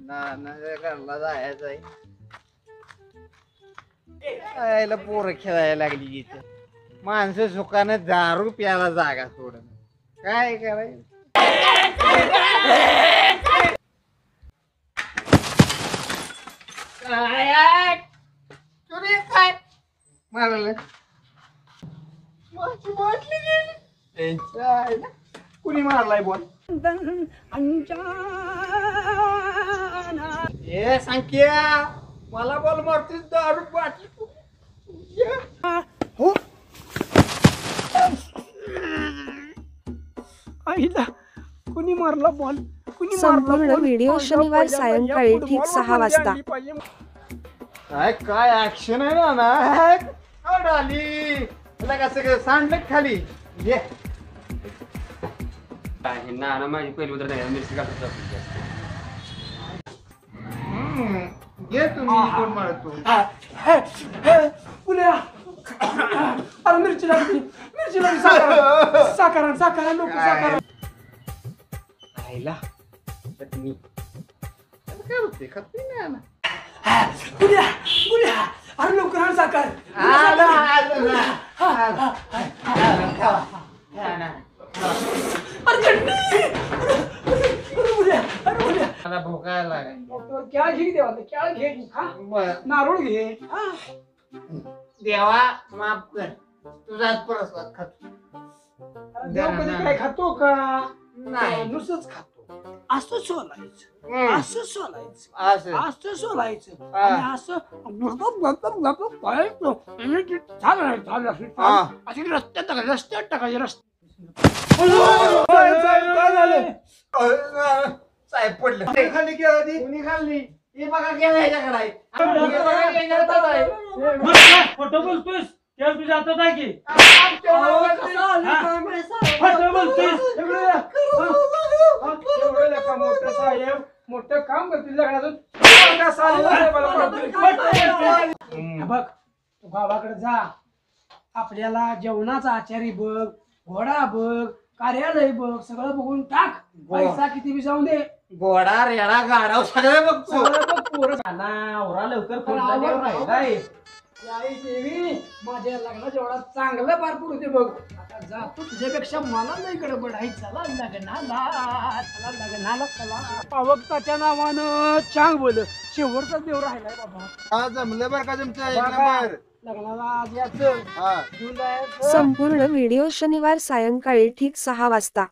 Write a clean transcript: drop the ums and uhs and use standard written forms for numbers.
नानाच्या घरला जायचं आहे. यायला पोरं खेळायला लागली इथे. माणसं सुखानं दारू प्यायला जागा सोडून काय करायचं. काय तुरे काय मारलं माझी बाटली गेली. त्यांच्या आईला कुणी मारलाय बोल. ए संख्या मला बोल मारतीस दारू बाटली हो आईला कुणी मारला बॉल कुणी संपूर्ण व्हिडिओ शनिवार सायंकाळी ठीक 6 वाजता. काय काय ऍक्शन आहे ना आली तुला कसं सांडलं खाली ये ना माझी पहिली उतर मिरची घालत ये तुम्ही कोण मारतो पुण्या अरे मिरची लागली साखर लोक साखर आईला चटणी काय होते खात्री नाही ना पुण्या अरे लवकर आण साखर मला भोकायला लागाय क्या घे देवा क्या घे नारळ घे देवा माफ कर तुझाच प्रसाद खातो. देव कधी काय खातो का नाही नुसतंच खातो. असं सोलायचं असं सोलायचं असं असं सोलायचं आणि असं रस्त्यात टाकायचे साहेब पडलं खाली कुणी खाल्ली ही बघा केला फोटो बोलतोस तेव्हा तुझ्या हातात आहे की मोठं साहेब मोठं काम करतील लग्नातून बघ तू गावाकडे जा आपल्याला जेवणाचा आचारी बघ घोडा बघ कार्यालय बघ सगळं बघून टाक. पैसा किती बी जाऊन दे घोडा रेडा गाडा सगळं बघतो ओरा लवकर राहिलाय देवी माझ्या लग्नाच्या एवढा चांगलं पार पडू बघ. आता जातो तुझ्यापेक्षा मला नाही गडबड आहे. चला लग्नाला चला पावकताच्या नावानं चांग बोल शेवटचा देव राहिलाय बाबा. जमलं बरं का तुमच्या लग्नाला आज याचं घेऊन जायचं. संपूर्ण व्हिडिओ शनिवार सायंकाळी ठीक 6 वाजता.